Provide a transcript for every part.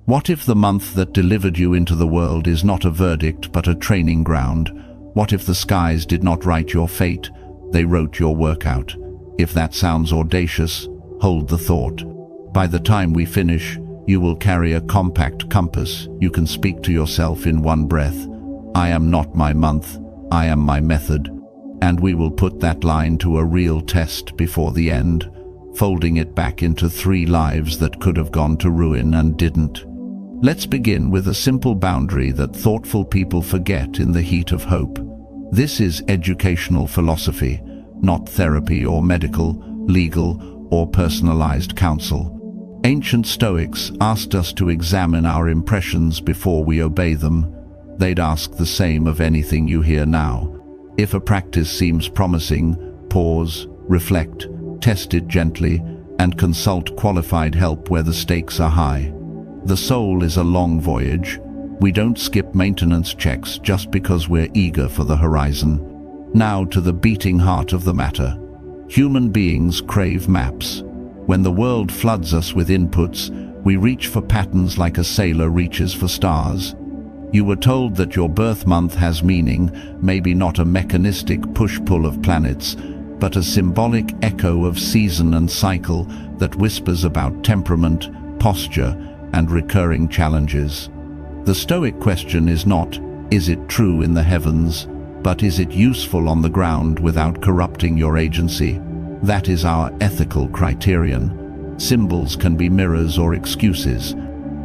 What if the month that delivered you into the world is not a verdict but a training ground? What if the skies did not write your fate, they wrote your workout? If that sounds audacious, hold the thought. By the time we finish, you will carry a compact compass. You can speak to yourself in one breath. I am not my month, I am my method. And we will put that line to a real test before the end, folding it back into 3 lives that could have gone to ruin and didn't. Let's begin with a simple boundary that thoughtful people forget in the heat of hope. This is educational philosophy, not therapy or medical, legal, or personalized counsel. Ancient Stoics asked us to examine our impressions before we obey them. They'd ask the same of anything you hear now. If a practice seems promising, pause, reflect, test it gently, and consult qualified help where the stakes are high. The soul is a long voyage. We don't skip maintenance checks just because we're eager for the horizon. Now to the beating heart of the matter. Human beings crave maps. When the world floods us with inputs, we reach for patterns like a sailor reaches for stars. You were told that your birth month has meaning, maybe not a mechanistic push-pull of planets, but a symbolic echo of season and cycle that whispers about temperament, posture, and recurring challenges. The Stoic question is not, is it true in the heavens, but is it useful on the ground without corrupting your agency? That is our ethical criterion. Symbols can be mirrors or excuses.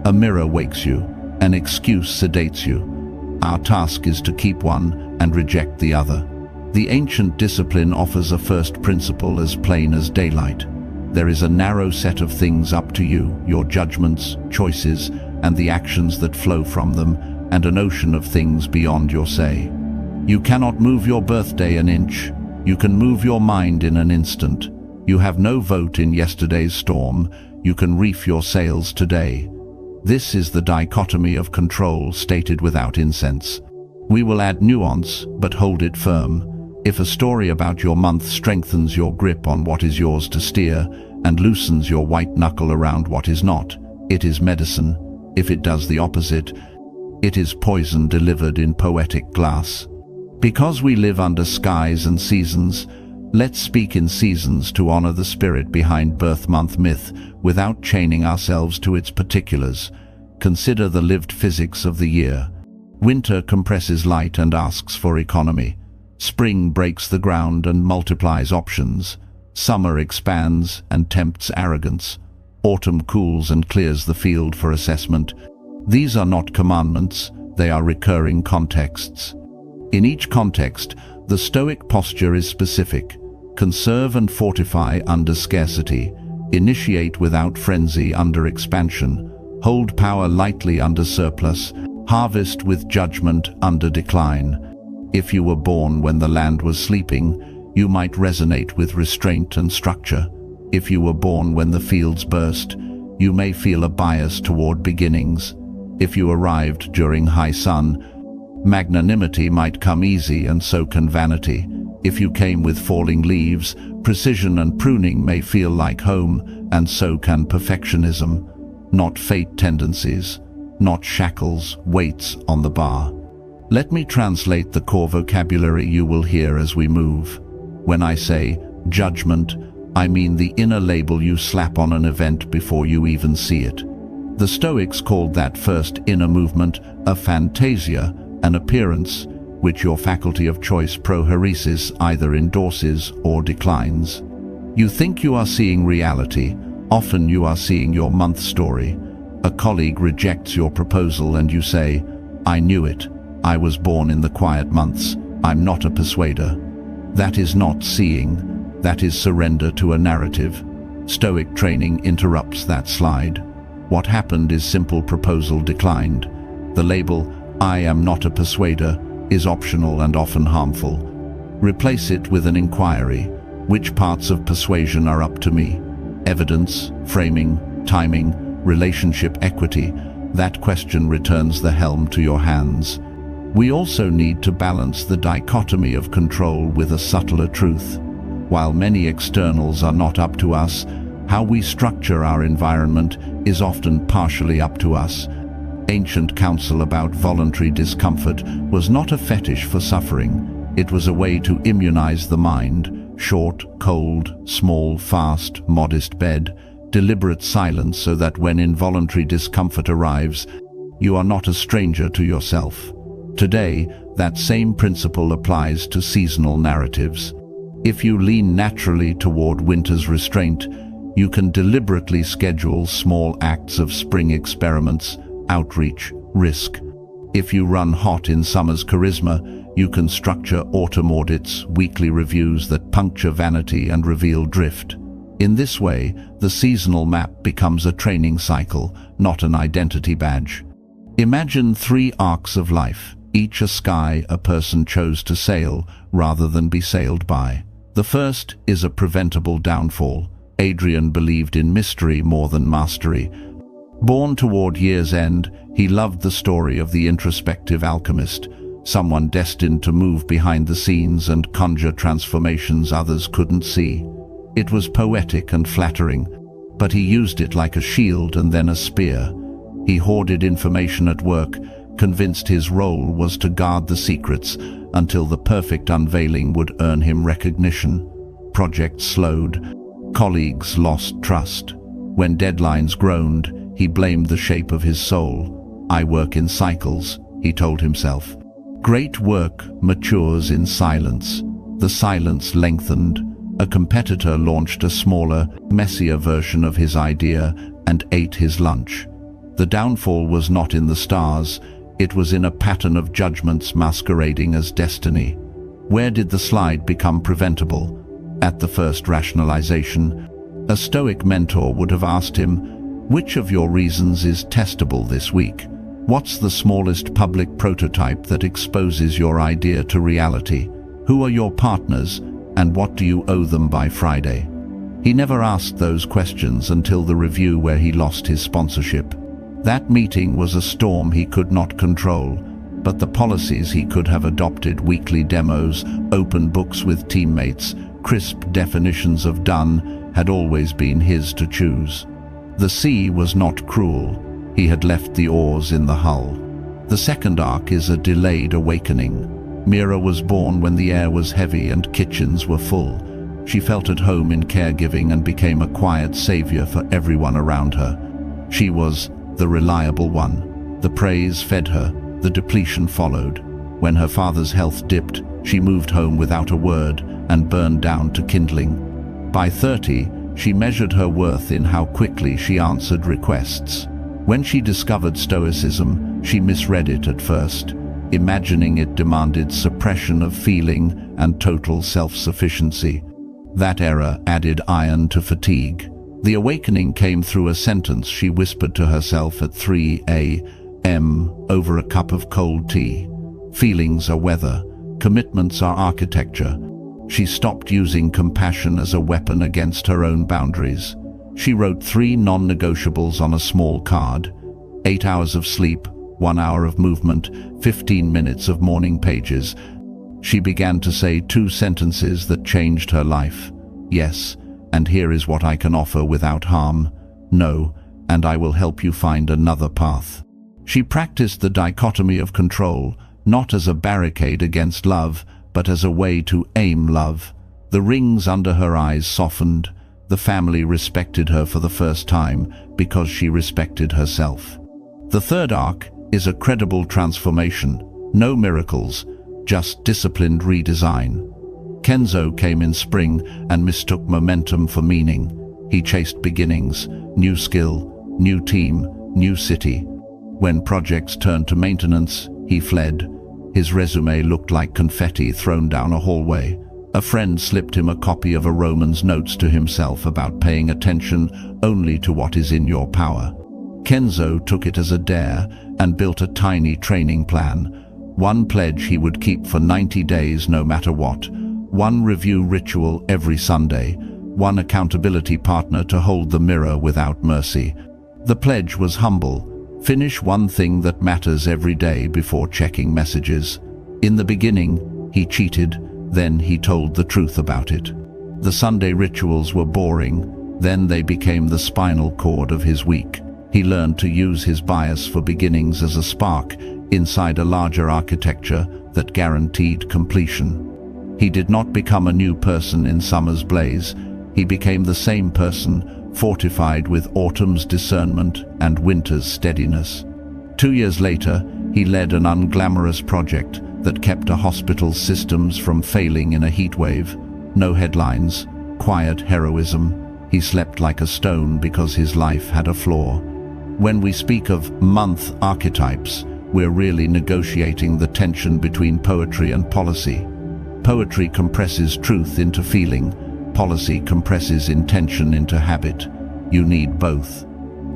A mirror wakes you, an excuse sedates you. Our task is to keep one and reject the other. The ancient discipline offers a first principle as plain as daylight. There is a narrow set of things up to you, your judgments, choices, and the actions that flow from them, and an ocean of things beyond your say. You cannot move your birthday an inch. You can move your mind in an instant. You have no vote in yesterday's storm. You can reef your sails today. This is the dichotomy of control stated without incense. We will add nuance, but hold it firm. If a story about your month strengthens your grip on what is yours to steer and loosens your white knuckle around what is not, it is medicine. If it does the opposite, it is poison delivered in poetic glass. Because we live under skies and seasons, let's speak in seasons to honor the spirit behind birth month myth without chaining ourselves to its particulars. Consider the lived physics of the year. Winter compresses light and asks for economy. Spring breaks the ground and multiplies options. Summer expands and tempts arrogance. Autumn cools and clears the field for assessment. These are not commandments, they are recurring contexts. In each context, the Stoic posture is specific. Conserve and fortify under scarcity. Initiate without frenzy under expansion. Hold power lightly under surplus. Harvest with judgment under decline. If you were born when the land was sleeping, you might resonate with restraint and structure. If you were born when the fields burst, you may feel a bias toward beginnings. If you arrived during high sun, magnanimity might come easy, and so can vanity. If you came with falling leaves, precision and pruning may feel like home, and so can perfectionism. Not fate tendencies, not shackles, weights on the bar. Let me translate the core vocabulary you will hear as we move. When I say judgment, I mean the inner label you slap on an event before you even see it. The Stoics called that first inner movement a phantasia, an appearance, which your faculty of choice proheresis either endorses or declines. You think you are seeing reality, often you are seeing your month story. A colleague rejects your proposal and you say, "I knew it. I was born in the quiet months. I'm not a persuader." That is not seeing, that is surrender to a narrative. Stoic training interrupts that slide. What happened is simple proposal declined. The label, "I am not a persuader," is optional and often harmful. Replace it with an inquiry. Which parts of persuasion are up to me? Evidence, framing, timing, relationship equity. That question returns the helm to your hands. We also need to balance the dichotomy of control with a subtler truth. While many externals are not up to us, How we structure our environment is often partially up to us. Ancient counsel about voluntary discomfort was not a fetish for suffering. It was a way to immunize the mind. Short, cold, small, fast, modest bed, deliberate silence so that when involuntary discomfort arrives, you are not a stranger to yourself. Today, that same principle applies to seasonal narratives. If you lean naturally toward winter's restraint, you can deliberately schedule small acts of spring experiments, outreach, risk. If you run hot in summer's charisma, you can structure autumn audits, weekly reviews that puncture vanity and reveal drift. In this way, the seasonal map becomes a training cycle, not an identity badge. Imagine 3 arcs of life, each a sky a person chose to sail rather than be sailed by. The first is a preventable downfall. Adrian believed in mystery more than mastery. Born toward year's end, he loved the story of the introspective alchemist, someone destined to move behind the scenes and conjure transformations others couldn't see. It was poetic and flattering, but he used it like a shield and then a spear. He hoarded information at work, convinced his role was to guard the secrets until the perfect unveiling would earn him recognition. Projects slowed. Colleagues lost trust. When deadlines groaned, he blamed the shape of his soul. "I work in cycles," he told himself. Great work matures in silence. The silence lengthened. A competitor launched a smaller, messier version of his idea and ate his lunch. The downfall was not in the stars, it was in a pattern of judgments masquerading as destiny. Where did the slide become preventable? At the first rationalization. A Stoic mentor would have asked him, "Which of your reasons is testable this week? What's the smallest public prototype that exposes your idea to reality? Who are your partners, and what do you owe them by Friday?" He never asked those questions until the review where he lost his sponsorship. That meeting was a storm he could not control, but the policies he could have adopted, weekly demos, open books with teammates, crisp definitions of done, had always been his to choose. The sea was not cruel. He had left the oars in the hull. The second arc is a delayed awakening. Mira was born when the air was heavy and kitchens were full. She felt at home in caregiving and became a quiet savior for everyone around her. She was the reliable one. The praise fed her, the depletion followed. When her father's health dipped, she moved home without a word and burned down to kindling. By 30, she measured her worth in how quickly she answered requests. When she discovered Stoicism, she misread it at first, imagining it demanded suppression of feeling and total self-sufficiency. That error added iron to fatigue. The awakening came through a sentence she whispered to herself at 3 a.m. over a cup of cold tea. Feelings are weather, commitments are architecture. She stopped using compassion as a weapon against her own boundaries. She wrote 3 non-negotiables on a small card: 8 hours of sleep, 1 hour of movement, 15 minutes of morning pages. She began to say 2 sentences that changed her life. Yes, and here is what I can offer without harm. No, and I will help you find another path. She practiced the dichotomy of control, not as a barricade against love, but as a way to aim love. The rings under her eyes softened. The family respected her for the first time because she respected herself. The third arc is a credible transformation. No miracles, just disciplined redesign. Kenzo came in spring and mistook momentum for meaning. He chased beginnings, new skill, new team, new city. When projects turned to maintenance, he fled. His resume looked like confetti thrown down a hallway. A friend slipped him a copy of a Roman's notes to himself about paying attention only to what is in your power. Kenzo took it as a dare and built a tiny training plan. 1 pledge he would keep for 90 days no matter what. 1 review ritual every Sunday. 1 accountability partner to hold the mirror without mercy. The pledge was humble. Finish 1 thing that matters every day before checking messages. In the beginning, he cheated, then he told the truth about it. The Sunday rituals were boring. Then they became the spinal cord of his week. He learned to use his bias for beginnings as a spark inside a larger architecture that guaranteed completion. He did not become a new person in summer's blaze. He became the same person, fortified with autumn's discernment and winter's steadiness. 2 years later, he led an unglamorous project that kept a hospital's systems from failing in a heatwave. No headlines, quiet heroism. He slept like a stone because his life had a flaw. When we speak of month archetypes, we're really negotiating the tension between poetry and policy. Poetry compresses truth into feeling. Policy compresses intention into habit. You need both.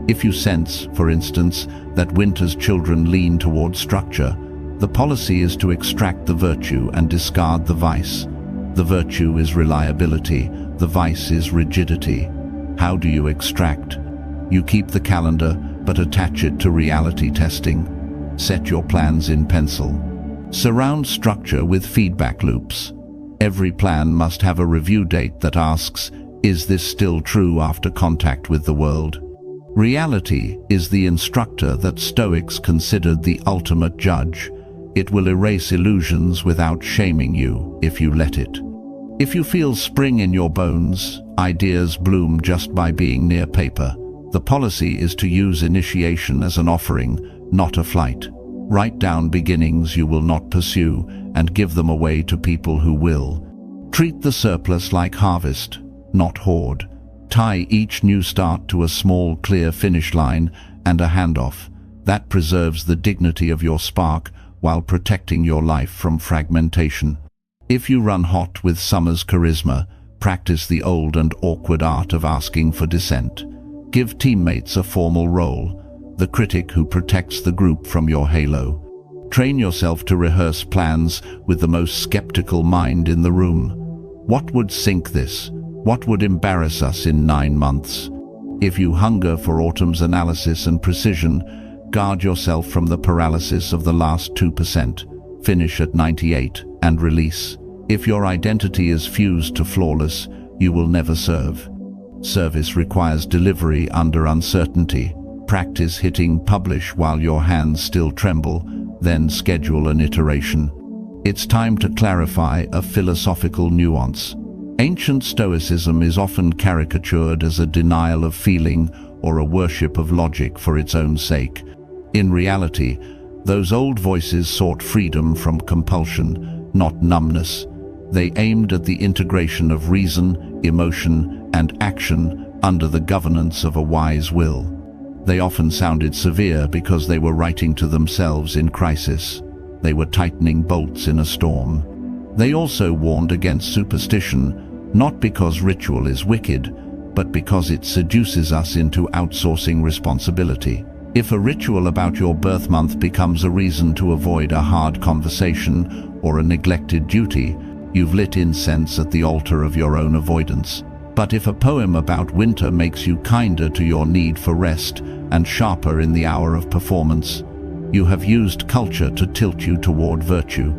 If you sense, for instance, that winter's children lean toward structure, the policy is to extract the virtue and discard the vice. The virtue is reliability, the vice is rigidity. How do you extract? You keep the calendar, but attach it to reality testing. Set your plans in pencil. Surround structure with feedback loops. Every plan must have a review date that asks, is this still true after contact with the world? Reality is the instructor that Stoics considered the ultimate judge. It will erase illusions without shaming you if you let it. If you feel spring in your bones, ideas bloom just by being near paper. The policy is to use initiation as an offering, not a flight. Write down beginnings you will not pursue and give them away to people who will. Treat the surplus like harvest, not hoard. Tie each new start to a small, clear finish line and a handoff. That preserves the dignity of your spark while protecting your life from fragmentation. If you run hot with summer's charisma, practice the old and awkward art of asking for dissent. Give teammates a formal role, the critic who protects the group from your halo. Train yourself to rehearse plans with the most skeptical mind in the room. What would sink this? What would embarrass us in 9 months? If you hunger for autumn's analysis and precision, guard yourself from the paralysis of the last 2%. Finish at 98 and release. If your identity is fused to flawless, you will never serve. Service requires delivery under uncertainty. Practice hitting publish while your hands still tremble, then schedule an iteration. It's time to clarify a philosophical nuance. Ancient Stoicism is often caricatured as a denial of feeling or a worship of logic for its own sake. In reality, those old voices sought freedom from compulsion, not numbness. They aimed at the integration of reason, emotion, and action under the governance of a wise will. They often sounded severe because they were writing to themselves in crisis. They were tightening bolts in a storm. They also warned against superstition, not because ritual is wicked, but because it seduces us into outsourcing responsibility. If a ritual about your birth month becomes a reason to avoid a hard conversation or a neglected duty, you've lit incense at the altar of your own avoidance. But if a poem about winter makes you kinder to your need for rest and sharper in the hour of performance, you have used culture to tilt you toward virtue.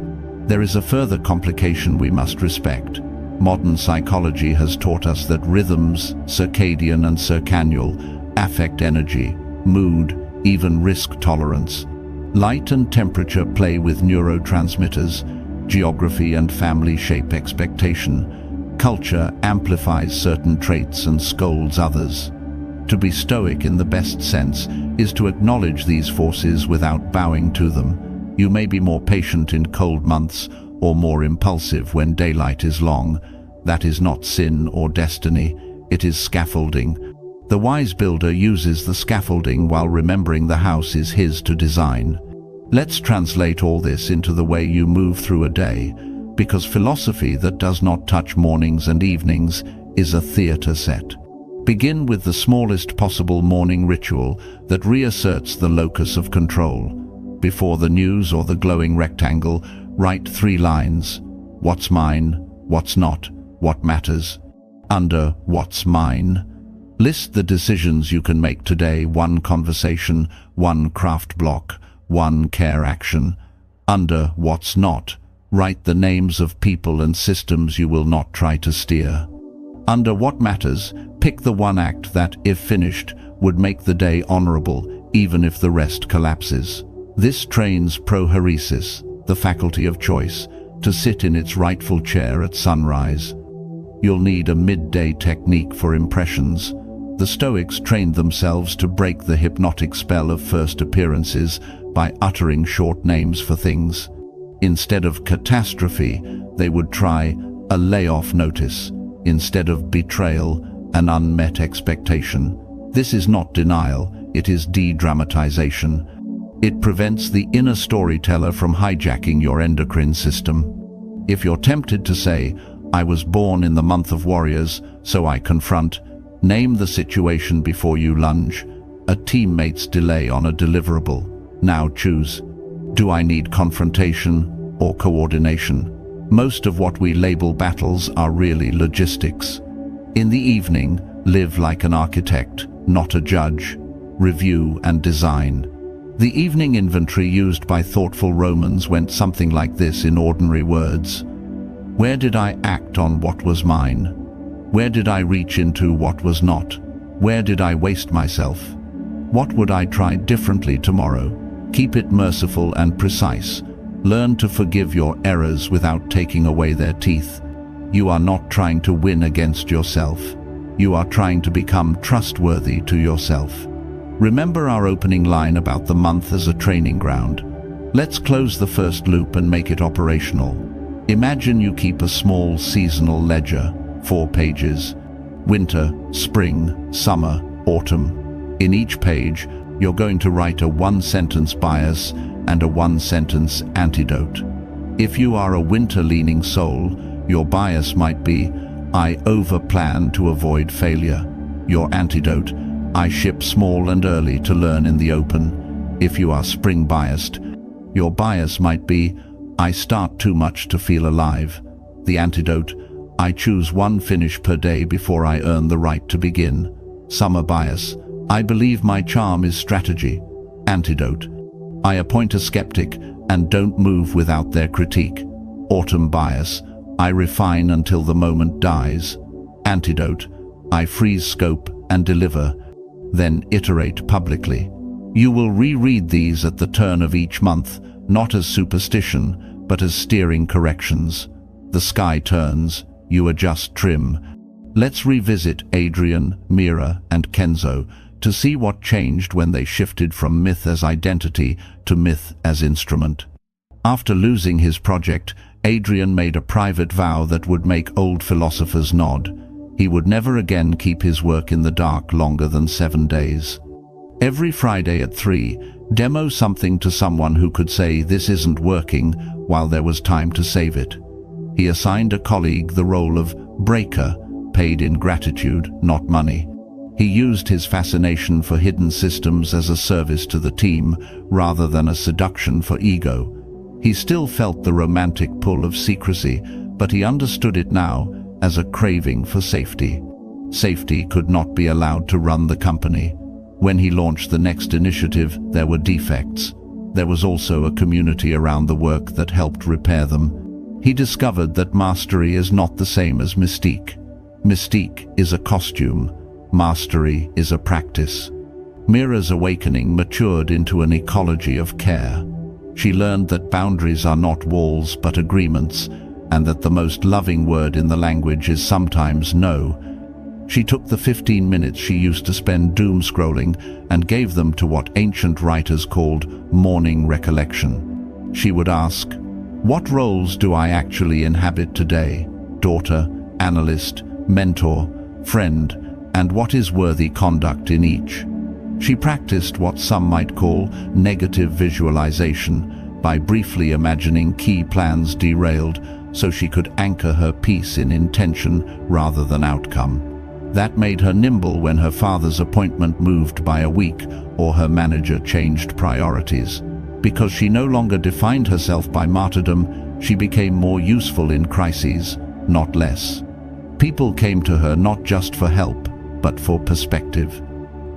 There is a further complication we must respect. Modern psychology has taught us that rhythms, circadian and circannual, affect energy, mood, even risk tolerance. Light and temperature play with neurotransmitters. Geography and family shape expectation. Culture amplifies certain traits and scolds others. To be stoic in the best sense is to acknowledge these forces without bowing to them. You may be more patient in cold months or more impulsive when daylight is long. That is not sin or destiny, it is scaffolding. The wise builder uses the scaffolding while remembering the house is his to design. Let's translate all this into the way you move through a day, because philosophy that does not touch mornings and evenings is a theater set. Begin with the smallest possible morning ritual that reasserts the locus of control. Before the news or the glowing rectangle, write 3 lines. What's mine? What's not? What matters? Under what's mine, list the decisions you can make today: 1 conversation, 1 craft block, 1 care action. Under what's not, write the names of people and systems you will not try to steer. Under what matters, pick the one act that, if finished, would make the day honorable, even if the rest collapses. This trains prohairesis, the faculty of choice, to sit in its rightful chair at sunrise. You'll need a midday technique for impressions. The Stoics trained themselves to break the hypnotic spell of first appearances by uttering short names for things. Instead of catastrophe, they would try a layoff notice. Instead of betrayal, an unmet expectation. This is not denial, it is de-dramatization. It prevents the inner storyteller from hijacking your endocrine system. If you're tempted to say, "I was born in the month of warriors, so I confront," name the situation before you lunge. A teammate's delay on a deliverable. Now choose. Do I need confrontation or coordination? Most of what we label battles are really logistics. In the evening, live like an architect, not a judge. Review and design. The evening inventory used by thoughtful Romans went something like this in ordinary words. Where did I act on what was mine? Where did I reach into what was not? Where did I waste myself? What would I try differently tomorrow? Keep it merciful and precise. Learn to forgive your errors without taking away their teeth. You are not trying to win against yourself. You are trying to become trustworthy to yourself. Remember our opening line about the month as a training ground. Let's close the first loop and make it operational. Imagine you keep a small seasonal ledger, 4 pages. Winter, spring, summer, autumn. In each page, you're going to write a one-sentence bias and a one-sentence antidote. If you are a winter-leaning soul, your bias might be, "I over-plan to avoid failure." Your antidote, "I ship small and early to learn in the open." If you are spring-biased, your bias might be, "I start too much to feel alive." The antidote, "I choose one finish per day before I earn the right to begin." Summer bias, "I believe my charm is strategy." Antidote, "I appoint a skeptic and don't move without their critique." Autumn bias, "I refine until the moment dies." Antidote, "I freeze scope and deliver, then iterate publicly." You will reread these at the turn of each month, not as superstition, but as steering corrections. The sky turns, you adjust trim. Let's revisit Adrian, Mira, and Kenzo to see what changed when they shifted from myth as identity to myth as instrument. After losing his project, Adrian made a private vow that would make old philosophers nod. He would never again keep his work in the dark longer than 7 days. Every Friday at 3, demo something to someone who could say this isn't working while there was time to save it. He assigned a colleague the role of breaker, paid in gratitude, not money. He used his fascination for hidden systems as a service to the team rather than a seduction for ego. He still felt the romantic pull of secrecy, but he understood it now as a craving for safety. Safety could not be allowed to run the company. When he launched the next initiative, there were defects. There was also a community around the work that helped repair them. He discovered that mastery is not the same as mystique. Mystique is a costume. Mastery is a practice. Mira's awakening matured into an ecology of care. She learned that boundaries are not walls but agreements, and that the most loving word in the language is sometimes no. She took the 15 minutes she used to spend doom scrolling and gave them to what ancient writers called morning recollection. She would ask, "What roles do I actually inhabit today? Daughter, analyst, mentor, friend, and what is worthy conduct in each?" She practiced what some might call negative visualization by briefly imagining key plans derailed so she could anchor her peace in intention rather than outcome. That made her nimble when her father's appointment moved by a week or her manager changed priorities. Because she no longer defined herself by martyrdom, she became more useful in crises, not less. People came to her not just for help, but for perspective.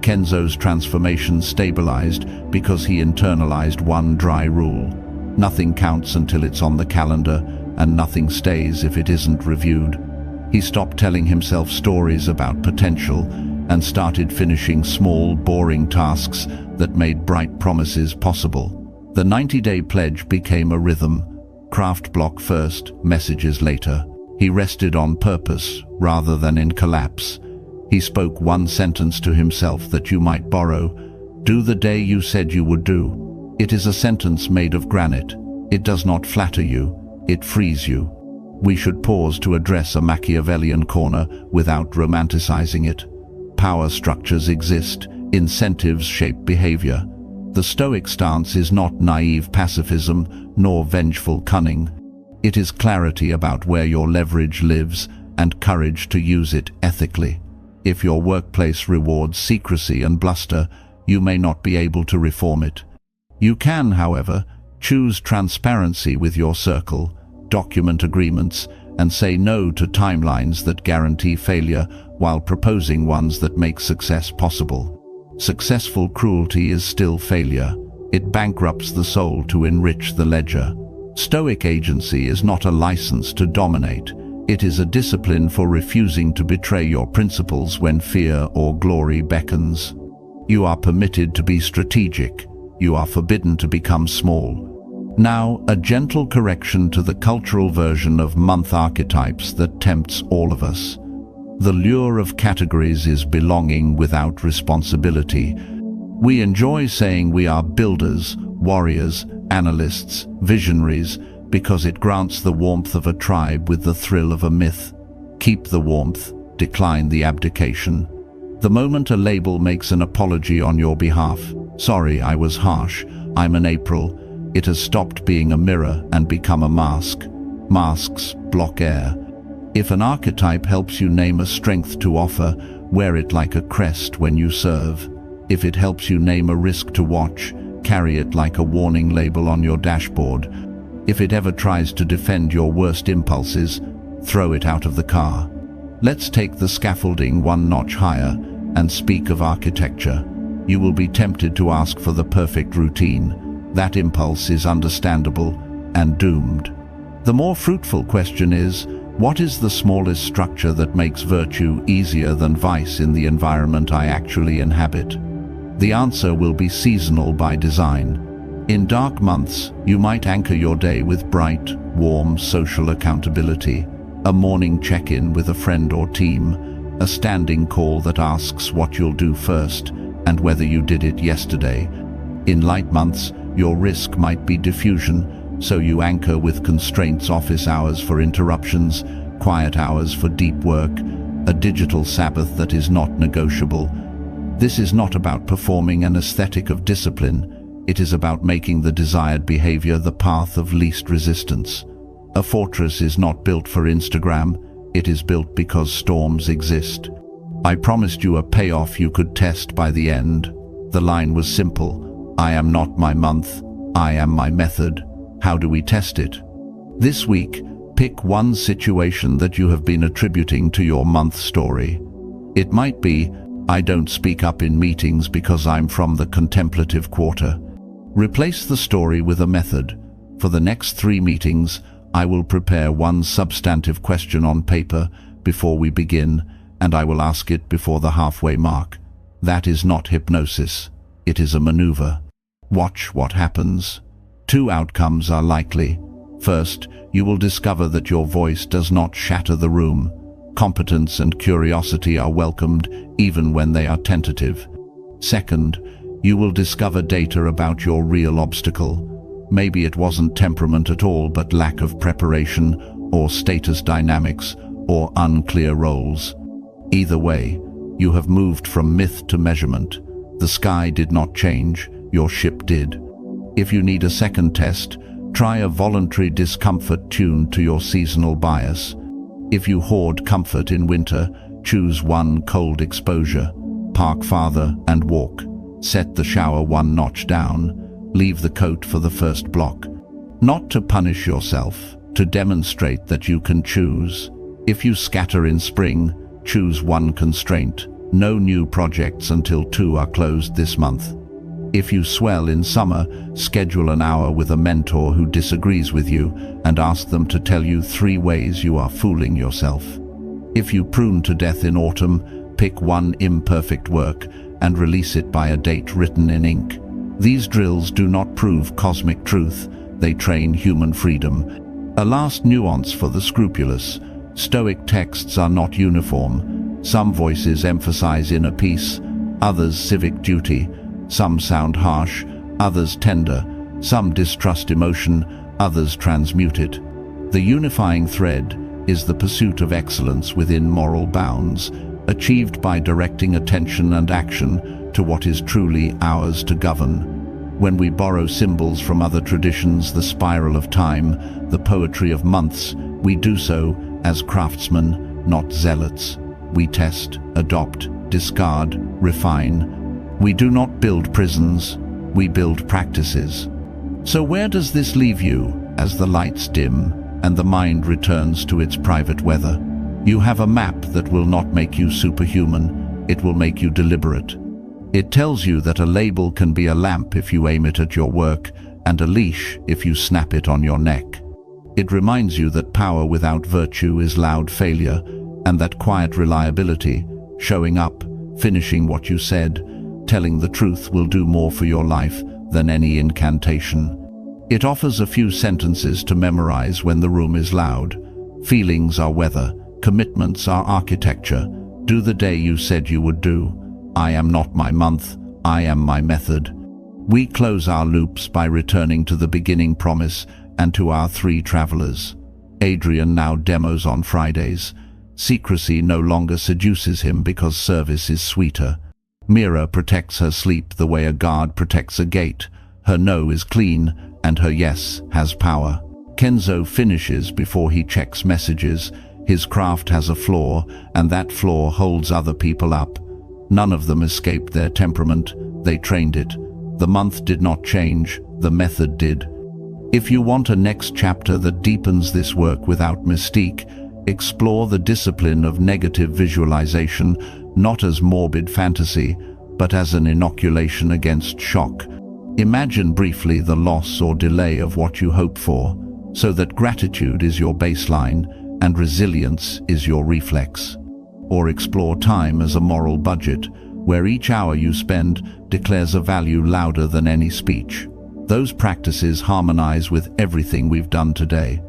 Kenzo's transformation stabilized because he internalized one dry rule. Nothing counts until it's on the calendar, and nothing stays if it isn't reviewed. He stopped telling himself stories about potential and started finishing small, boring tasks that made bright promises possible. The 90-day pledge became a rhythm. Craft block first, messages later. He rested on purpose rather than in collapse. He spoke one sentence to himself that you might borrow. Do the day you said you would do. It is a sentence made of granite. It does not flatter you, it frees you. We should pause to address a Machiavellian corner without romanticizing it. Power structures exist, incentives shape behavior. The Stoic stance is not naive pacifism nor vengeful cunning. It is clarity about where your leverage lives and courage to use it ethically. If your workplace rewards secrecy and bluster, you may not be able to reform it. You can, however, choose transparency with your circle, document agreements, and say no to timelines that guarantee failure while proposing ones that make success possible. Successful cruelty is still failure. It bankrupts the soul to enrich the ledger. Stoic agency is not a license to dominate. It is a discipline for refusing to betray your principles when fear or glory beckons. You are permitted to be strategic. You are forbidden to become small. Now, a gentle correction to the cultural version of month archetypes that tempts all of us. The lure of categories is belonging without responsibility. We enjoy saying we are builders, warriors, analysts, visionaries, because it grants the warmth of a tribe with the thrill of a myth. Keep the warmth, decline the abdication. The moment a label makes an apology on your behalf, sorry, I was harsh, I'm an April, it has stopped being a mirror and become a mask. Masks block air. If an archetype helps you name a strength to offer, wear it like a crest when you serve. If it helps you name a risk to watch, carry it like a warning label on your dashboard. If it ever tries to defend your worst impulses, throw it out of the car. Let's take the scaffolding one notch higher and speak of architecture. You will be tempted to ask for the perfect routine. That impulse is understandable and doomed. The more fruitful question is, what is the smallest structure that makes virtue easier than vice in the environment I actually inhabit? The answer will be seasonal by design. In dark months, you might anchor your day with bright, warm social accountability, a morning check-in with a friend or team, a standing call that asks what you'll do first and whether you did it yesterday. In light months, your risk might be diffusion, so you anchor with constraints, office hours for interruptions, quiet hours for deep work, a digital Sabbath that is not negotiable. This is not about performing an aesthetic of discipline. It is about making the desired behavior the path of least resistance. A fortress is not built for Instagram. It is built because storms exist. I promised you a payoff you could test by the end. The line was simple. I am not my month. I am my method. How do we test it? This week, pick one situation that you have been attributing to your month story. It might be, I don't speak up in meetings because I'm from the contemplative quarter. Replace the story with a method. For the next 3 meetings, I will prepare one substantive question on paper before we begin, and I will ask it before the halfway mark. That is not hypnosis. It is a maneuver. Watch what happens. 2 outcomes are likely. First, you will discover that your voice does not shatter the room. Competence and curiosity are welcomed even when they are tentative. Second, you will discover data about your real obstacle. Maybe it wasn't temperament at all, but lack of preparation, or status dynamics, or unclear roles. Either way, you have moved from myth to measurement. The sky did not change, your ship did. If you need a second test, try a voluntary discomfort tuned to your seasonal bias. If you hoard comfort in winter, choose one cold exposure. Park farther and walk. Set the shower 1 notch down. Leave the coat for the first block. Not to punish yourself, to demonstrate that you can choose. If you scatter in spring, choose one constraint. No new projects until 2 are closed this month. If you swell in summer, schedule an hour with a mentor who disagrees with you and ask them to tell you 3 ways you are fooling yourself. If you prune to death in autumn, pick one imperfect work and release it by a date written in ink. These drills do not prove cosmic truth, they train human freedom. A last nuance for the scrupulous. Stoic texts are not uniform. Some voices emphasize inner peace, others civic duty. Some sound harsh, others tender. Some distrust emotion, others transmute it. The unifying thread is the pursuit of excellence within moral bounds, achieved by directing attention and action to what is truly ours to govern. When we borrow symbols from other traditions, the spiral of time, the poetry of months, we do so as craftsmen, not zealots. We test, adopt, discard, refine. We do not build prisons, we build practices. So where does this leave you as the lights dim and the mind returns to its private weather? You have a map that will not make you superhuman, it will make you deliberate. It tells you that a label can be a lamp if you aim it at your work, and a leash if you snap it on your neck. It reminds you that power without virtue is loud failure, and that quiet reliability, showing up, finishing what you said, telling the truth will do more for your life than any incantation. It offers a few sentences to memorize when the room is loud. Feelings are weather, commitments are architecture. Do the day you said you would do. I am not my month, I am my method. We close our loops by returning to the beginning promise and to our three travelers. Adrian now demos on Fridays. Secrecy no longer seduces him because service is sweeter. Mira protects her sleep the way a guard protects a gate. Her no is clean, and her yes has power. Kenzo finishes before he checks messages. His craft has a flaw, and that flaw holds other people up. None of them escaped their temperament, they trained it. The month did not change, the method did. If you want a next chapter that deepens this work without mystique, explore the discipline of negative visualization, not as morbid fantasy, but as an inoculation against shock. Imagine briefly the loss or delay of what you hope for, so that gratitude is your baseline and resilience is your reflex. Or explore time as a moral budget, where each hour you spend declares a value louder than any speech. Those practices harmonize with everything we've done today.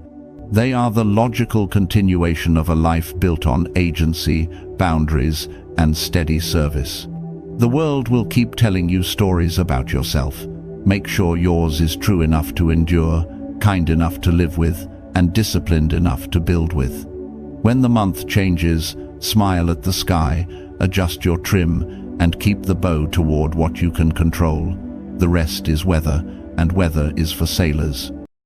They are the logical continuation of a life built on agency, boundaries, and steady service. The world will keep telling you stories about yourself. Make sure yours is true enough to endure, kind enough to live with, and disciplined enough to build with. When the month changes, smile at the sky, adjust your trim, and keep the bow toward what you can control. The rest is weather, and weather is for sailors.